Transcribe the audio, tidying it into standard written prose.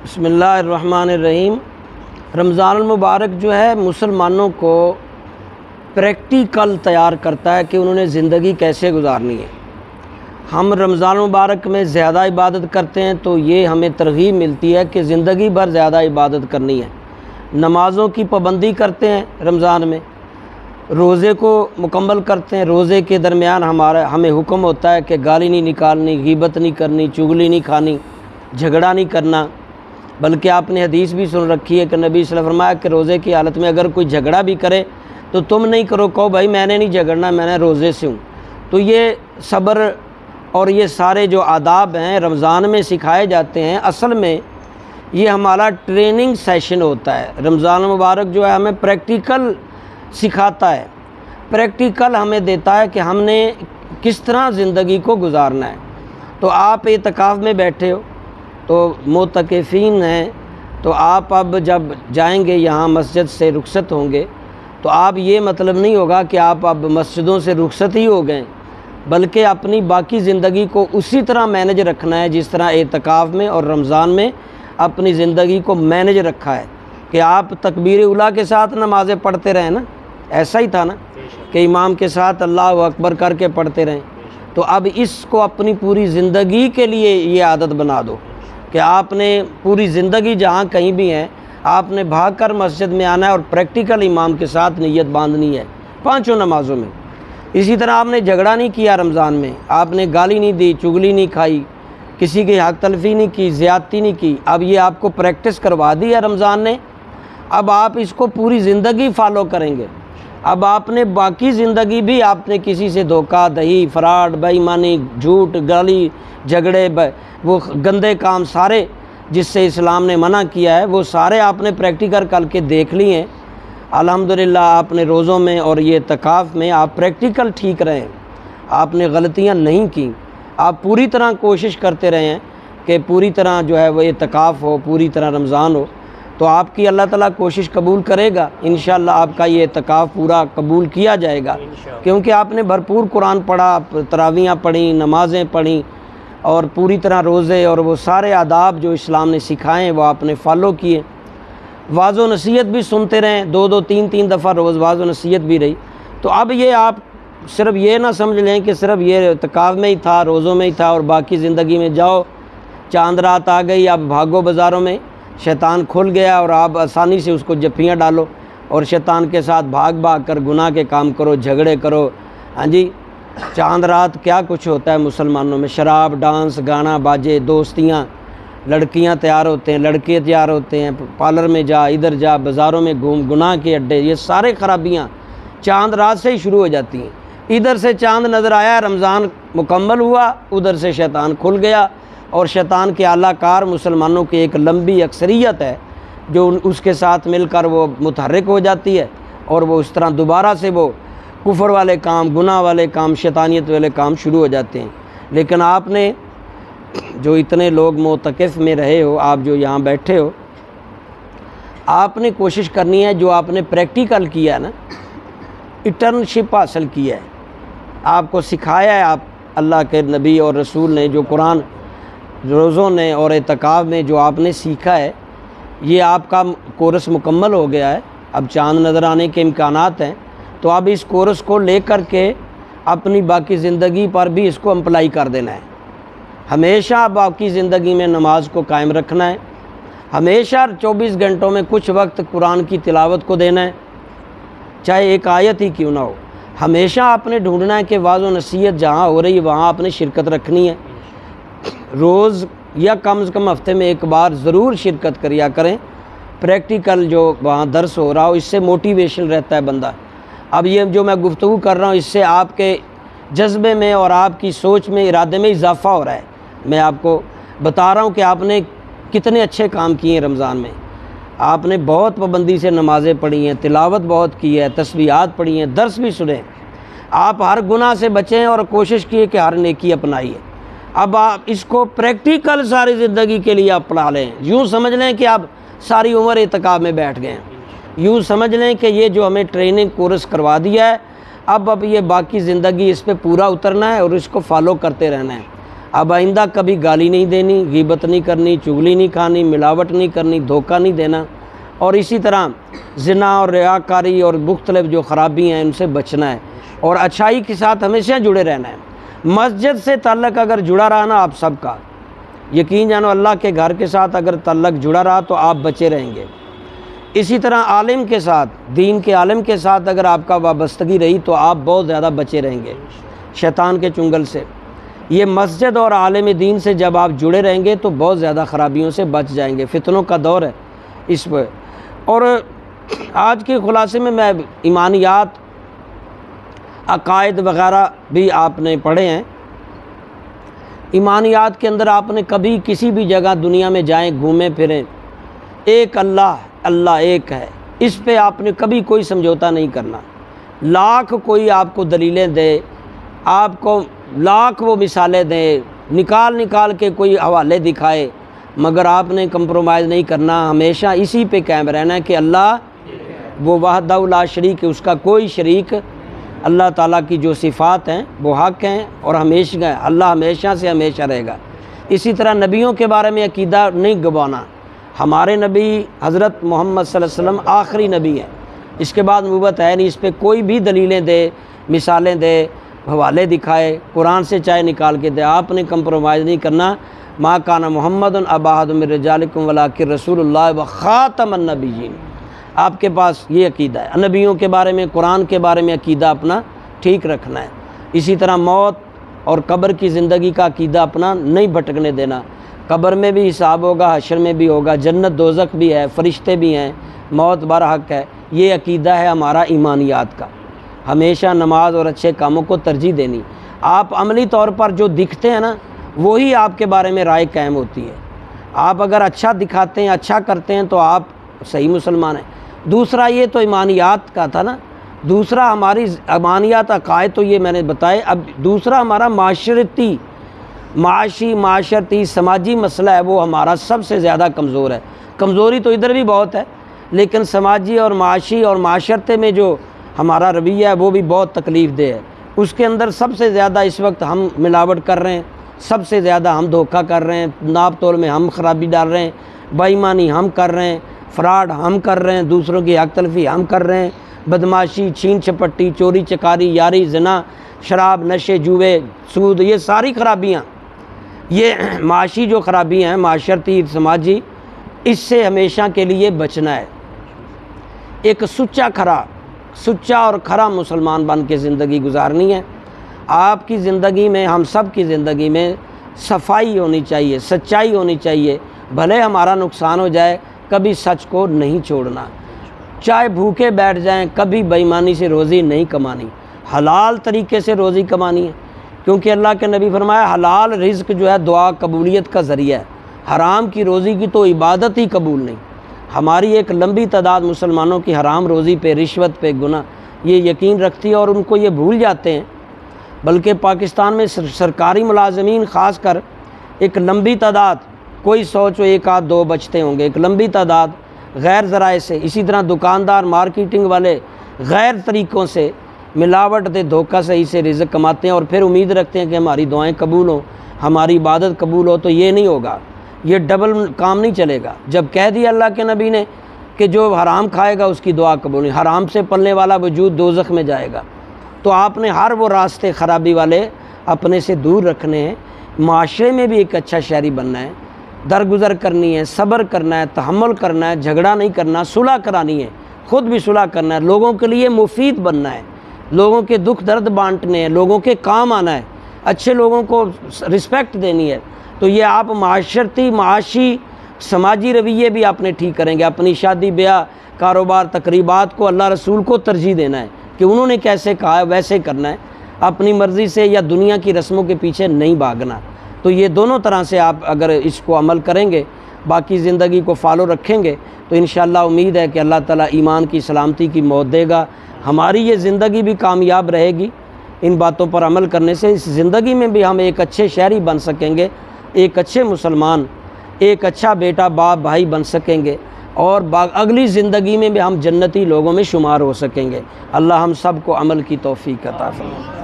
بسم اللہ الرحمن الرحیم۔ رمضان المبارک جو ہے مسلمانوں کو پریکٹیکل تیار کرتا ہے کہ انہوں نے زندگی کیسے گزارنی ہے۔ ہم رمضان المبارک میں زیادہ عبادت کرتے ہیں تو یہ ہمیں ترغیب ملتی ہے کہ زندگی بھر زیادہ عبادت کرنی ہے۔ نمازوں کی پابندی کرتے ہیں رمضان میں، روزے کو مکمل کرتے ہیں، روزے کے درمیان ہمیں حکم ہوتا ہے کہ گالی نہیں نکالنی، غیبت نہیں کرنی، چغلی نہیں کھانی، جھگڑا نہیں کرنا۔ بلکہ آپ نے حدیث بھی سن رکھی ہے کہ نبی صلی اللہ علیہ وسلم نے فرمایا کہ روزے کی حالت میں اگر کوئی جھگڑا بھی کرے تو تم نہیں کرو، کہو بھائی میں نے نہیں جھگڑنا، میں نے روزے سے ہوں۔ تو یہ صبر اور یہ سارے جو آداب ہیں رمضان میں سکھائے جاتے ہیں، اصل میں یہ ہمارا ٹریننگ سیشن ہوتا ہے۔ رمضان مبارک جو ہے ہمیں پریکٹیکل سکھاتا ہے، پریکٹیکل ہمیں دیتا ہے کہ ہم نے کس طرح زندگی کو گزارنا ہے۔ تو آپ اعتکاف میں بیٹھے ہو تو معتکفین ہیں، تو آپ اب جب جائیں گے یہاں مسجد سے رخصت ہوں گے تو آپ یہ مطلب نہیں ہوگا کہ آپ اب مسجدوں سے رخصت ہی ہو گئے، بلکہ اپنی باقی زندگی کو اسی طرح مینج رکھنا ہے جس طرح اعتکاف میں اور رمضان میں اپنی زندگی کو مینج رکھا ہے کہ آپ تکبیر اولیٰ کے ساتھ نمازیں پڑھتے رہیں نا، ایسا ہی تھا نا کہ امام کے ساتھ اللہ اکبر کر کے پڑھتے رہیں۔ تو اب اس کو اپنی پوری زندگی کے لیے یہ عادت بنا دو کہ آپ نے پوری زندگی جہاں کہیں بھی ہیں آپ نے بھاگ کر مسجد میں آنا ہے اور پریکٹیکل امام کے ساتھ نیت باندھنی ہے پانچوں نمازوں میں۔ اسی طرح آپ نے جھگڑا نہیں کیا رمضان میں، آپ نے گالی نہیں دی، چغلی نہیں کھائی، کسی کی حق تلفی نہیں کی، زیادتی نہیں کی۔ اب یہ آپ کو پریکٹس کروا دی ہے رمضان نے، اب آپ اس کو پوری زندگی فالو کریں گے۔ اب آپ نے باقی زندگی بھی آپ نے کسی سے دھوکہ دہی، فراڈ، بے ایمانی، جھوٹ، گالی، جھگڑے، وہ گندے کام سارے جس سے اسلام نے منع کیا ہے وہ سارے آپ نے پریکٹیکل کر کے دیکھ لی ہیں۔ الحمدللہ آپ نے روزوں میں اور یہ اعتکاف میں آپ پریکٹیکل ٹھیک رہے، آپ نے غلطیاں نہیں کی، آپ پوری طرح کوشش کرتے رہے ہیں کہ پوری طرح جو ہے وہ اعتکاف ہو، پوری طرح رمضان ہو، تو آپ کی اللہ تعالیٰ کوشش قبول کرے گا۔ انشاءاللہ آپ کا یہ اعتکاف پورا قبول کیا جائے گا، کیونکہ آپ نے بھرپور قرآن پڑھا، تراویحیں پڑھیں، نمازیں پڑھیں اور پوری طرح روزے اور وہ سارے آداب جو اسلام نے سکھائے ہیں وہ آپ نے فالو کیے۔ واعظ و نصیحت بھی سنتے رہیں، دو تین دفعہ روز واعظ و نصیحت بھی رہی۔ تو اب یہ آپ صرف یہ نہ سمجھ لیں کہ صرف یہ اعتکاف میں ہی تھا، روزوں میں ہی تھا اور باقی زندگی میں جاؤ چاند رات آ گئی اب بھاگو بازاروں میں، شیطان کھل گیا اور آپ آسانی سے اس کو جفیاں ڈالو اور شیطان کے ساتھ بھاگ کر گناہ کے کام کرو، جھگڑے کرو۔ ہاں جی، چاند رات کیا کچھ ہوتا ہے مسلمانوں میں، شراب، ڈانس، گانا باجے، دوستیاں، لڑکیاں تیار ہوتے ہیں، لڑکے تیار ہوتے ہیں، پارلر میں جا، ادھر جا، بازاروں میں گھوم، گناہ کے اڈے، یہ سارے خرابیاں چاند رات سے ہی شروع ہو جاتی ہیں۔ ادھر سے چاند نظر آیا، رمضان مکمل ہوا، ادھر سے شیطان کھل گیا اور شیطان کے اعلیٰ کار مسلمانوں کی ایک لمبی اکثریت ہے جو اس کے ساتھ مل کر وہ متحرک ہو جاتی ہے اور وہ اس طرح دوبارہ سے وہ کفر والے کام، گناہ والے کام، شیطانیت والے کام شروع ہو جاتے ہیں۔ لیکن آپ نے جو اتنے لوگ معتکف میں رہے ہو، آپ جو یہاں بیٹھے ہو، آپ نے کوشش کرنی ہے جو آپ نے پریکٹیکل کیا ہے نا، انٹرنشپ حاصل کیا ہے، آپ کو سکھایا ہے، آپ اللہ کے نبی اور رسول نے جو قرآن روزوں نے اور اعتکاف میں جو آپ نے سیکھا ہے، یہ آپ کا کورس مکمل ہو گیا ہے، اب چاند نظر آنے کے امکانات ہیں، تو اب اس کورس کو لے کر کے اپنی باقی زندگی پر بھی اس کو امپلائی کر دینا ہے۔ ہمیشہ باقی زندگی میں نماز کو قائم رکھنا ہے، ہمیشہ 24 گھنٹوں میں کچھ وقت قرآن کی تلاوت کو دینا ہے، چاہے ایک آیت ہی کیوں نہ ہو۔ ہمیشہ آپ نے ڈھونڈنا ہے کہ واعظ و نصیحت جہاں ہو رہی ہے وہاں آپ نے شرکت رکھنی ہے، روز یا کم از کم ہفتے میں ایک بار ضرور شرکت کریا کریں، پریکٹیکل جو وہاں درس ہو رہا ہو، اس سے موٹیویشن رہتا ہے بندہ۔ اب یہ جو میں گفتگو کر رہا ہوں اس سے آپ کے جذبے میں اور آپ کی سوچ میں، ارادے میں اضافہ ہو رہا ہے۔ میں آپ کو بتا رہا ہوں کہ آپ نے کتنے اچھے کام کیے ہیں رمضان میں، آپ نے بہت پابندی سے نمازیں پڑھی ہیں، تلاوت بہت کی ہے، تسبیحات پڑھی ہیں، درس بھی سنے، آپ ہر گناہ سے بچیں اور کوشش کیے کہ ہر نیکی اپنائیے۔ اب آپ اس کو پریکٹیکل ساری زندگی کے لیے اپنا لیں، یوں سمجھ لیں کہ آپ ساری عمر اعتکاف میں بیٹھ گئے ہیں، یوں سمجھ لیں کہ یہ جو ہمیں ٹریننگ کورس کروا دیا ہے اب یہ باقی زندگی اس پہ پورا اترنا ہے اور اس کو فالو کرتے رہنا ہے۔ اب آئندہ کبھی گالی نہیں دینی، غیبت نہیں کرنی، چغلی نہیں کھانی، ملاوٹ نہیں کرنی، دھوکہ نہیں دینا، اور اسی طرح زنا اور ریاکاری اور مختلف جو خرابی ہیں ان سے بچنا ہے، اور اچھائی کے ساتھ ہمیشہ جڑے رہنا ہے۔ مسجد سے تعلق اگر جڑا رہا نا آپ سب کا، یقین جانو اللہ کے گھر کے ساتھ اگر تعلق جڑا رہا تو آپ بچے رہیں گے۔ اسی طرح عالم کے ساتھ، دین کے عالم کے ساتھ اگر آپ کا وابستگی رہی تو آپ بہت زیادہ بچے رہیں گے شیطان کے چنگل سے۔ یہ مسجد اور عالم دین سے جب آپ جڑے رہیں گے تو بہت زیادہ خرابیوں سے بچ جائیں گے، فتنوں کا دور ہے اس پہ۔ اور آج کے خلاصے میں ایمانیات، عقائد وغیرہ بھی آپ نے پڑھے ہیں۔ ایمانیات کے اندر آپ نے کبھی کسی بھی جگہ دنیا میں جائیں، گھومیں پھریں، ایک اللہ ایک ہے، اس پہ آپ نے کبھی کوئی سمجھوتا نہیں کرنا۔ لاکھ کوئی آپ کو دلیلیں دے، آپ کو لاکھ وہ مثالیں دیں، نکال کے کوئی حوالے دکھائے، مگر آپ نے کمپرومائز نہیں کرنا، ہمیشہ اسی پہ قائم رہنا ہے کہ اللہ وہ وحدہ لا شریک ہے، اس کا کوئی شریک، اللہ تعالیٰ کی جو صفات ہیں وہ حق ہیں اور ہمیشہ ہیں، اللہ ہمیشہ سے ہمیشہ رہے گا۔ اسی طرح نبیوں کے بارے میں عقیدہ نہیں گوانا۔ ہمارے نبی حضرت محمد صلی اللہ علیہ وسلم آخری نبی ہیں، اس کے بعد نبوت ہے نہیں، اس پہ کوئی بھی دلیلیں دے، مثالیں دے، حوالے دکھائے، قرآن سے چاہے نکال کے دے، آپ نے کمپرومائز نہیں کرنا۔ ما کان محمد ابا احد من رجالکم ولکن رسول اللہ وخاتم النبیین، آپ کے پاس یہ عقیدہ ہے۔ نبیوں کے بارے میں، قرآن کے بارے میں عقیدہ اپنا ٹھیک رکھنا ہے۔ اسی طرح موت اور قبر کی زندگی کا عقیدہ اپنا نہیں بھٹکنے دینا۔ قبر میں بھی حساب ہوگا، حشر میں بھی ہوگا، جنت دوزخ بھی ہے، فرشتے بھی ہیں، موت برحق ہے، یہ عقیدہ ہے ہمارا ایمانیات کا۔ ہمیشہ نماز اور اچھے کاموں کو ترجیح دینی۔ آپ عملی طور پر جو دکھتے ہیں نا وہی آپ کے بارے میں رائے قائم ہوتی ہے۔ آپ اگر اچھا دکھاتے ہیں، اچھا کرتے ہیں تو آپ صحیح مسلمان ہیں۔ دوسرا یہ تو ایمانیات کا تھا نا، دوسرا ہماری ایمانیات عقائد تو یہ میں نے بتائے۔ اب دوسرا ہمارا معاشرتی سماجی مسئلہ ہے، وہ ہمارا سب سے زیادہ کمزور ہے۔ کمزوری تو ادھر بھی بہت ہے، لیکن سماجی اور معاشی اور معاشرتے میں جو ہمارا رویہ ہے وہ بھی بہت تکلیف دہ ہے۔ اس کے اندر سب سے زیادہ اس وقت ہم ملاوٹ کر رہے ہیں، سب سے زیادہ ہم دھوکہ کر رہے ہیں، ناپ تول میں ہم خرابی ڈال رہے ہیں، بے ایمانی ہم کر رہے ہیں، فراڈ ہم کر رہے ہیں، دوسروں کی حق تلفی ہم کر رہے ہیں، بدماشی، چھین چھپٹی، چوری چکاری، یاری، زنا، شراب، نشے، جوئے، سود، یہ ساری خرابیاں، یہ معاشی جو خرابیاں ہیں، معاشرتی سماجی، اس سے ہمیشہ کے لیے بچنا ہے۔ ایک سچا اور کھرا مسلمان بن کے زندگی گزارنی ہے۔ آپ کی زندگی میں، ہم سب کی زندگی میں صفائی ہونی چاہیے، سچائی ہونی چاہیے، بھلے ہمارا نقصان ہو جائے، کبھی سچ کو نہیں چھوڑنا، چاہے بھوکے بیٹھ جائیں، کبھی بے ایمانی سے روزی نہیں کمانی، حلال طریقے سے روزی کمانی ہے، کیونکہ اللہ کے نبی فرمایا حلال رزق جو ہے دعا قبولیت کا ذریعہ ہے، حرام کی روزی کی تو عبادت ہی قبول نہیں۔ ہماری ایک لمبی تعداد مسلمانوں کی حرام روزی پہ، رشوت پہ، گناہ یہ یقین رکھتی ہے اور ان کو یہ بھول جاتے ہیں۔ بلکہ پاکستان میں سرکاری ملازمین خاص کر ایک لمبی تعداد، کوئی سوچو ایک آدھ دو بچتے ہوں گے، ایک لمبی تعداد غیر ذرائع سے، اسی طرح دکاندار، مارکیٹنگ والے غیر طریقوں سے، ملاوٹ دے، دھوکہ صحیح سے رزق کماتے ہیں اور پھر امید رکھتے ہیں کہ ہماری دعائیں قبول ہوں، ہماری عبادت قبول ہو۔ تو یہ نہیں ہوگا، یہ ڈبل کام نہیں چلے گا۔ جب کہہ دیا اللہ کے نبی نے کہ جو حرام کھائے گا اس کی دعا قبول نہیں، حرام سے پلنے والا وجود دوزخ میں جائے گا، تو آپ نے ہر وہ راستے خرابی والے اپنے سے دور رکھنے ہیں۔ معاشرے میں بھی ایک اچھا شہری بننا ہے، درگزر کرنی ہے، صبر کرنا ہے، تحمل کرنا ہے، جھگڑا نہیں کرنا، صلح کرانی ہے، خود بھی صلح کرنا ہے، لوگوں کے لیے مفید بننا ہے، لوگوں کے دکھ درد بانٹنے ہیں، لوگوں کے کام آنا ہے، اچھے لوگوں کو رسپیکٹ دینی ہے۔ تو یہ آپ معاشرتی، معاشی، سماجی رویے بھی آپ نے ٹھیک کریں گے۔ اپنی شادی بیاہ، کاروبار، تقریبات کو اللہ رسول کو ترجیح دینا ہے کہ انہوں نے کیسے کہا ہے ویسے کرنا ہے، اپنی مرضی سے یا دنیا کی رسموں کے پیچھے نہیں بھاگنا۔ تو یہ دونوں طرح سے آپ اگر اس کو عمل کریں گے، باقی زندگی کو فالو رکھیں گے، تو انشاءاللہ امید ہے کہ اللہ تعالیٰ ایمان کی سلامتی کی موت دے گا، ہماری یہ زندگی بھی کامیاب رہے گی۔ ان باتوں پر عمل کرنے سے اس زندگی میں بھی ہم ایک اچھے شہری بن سکیں گے، ایک اچھے مسلمان، ایک اچھا بیٹا، باپ، بھائی بن سکیں گے، اور اگلی زندگی میں بھی ہم جنتی لوگوں میں شمار ہو سکیں گے۔ اللہ ہم سب کو عمل کی توفیق عطا فرمائے۔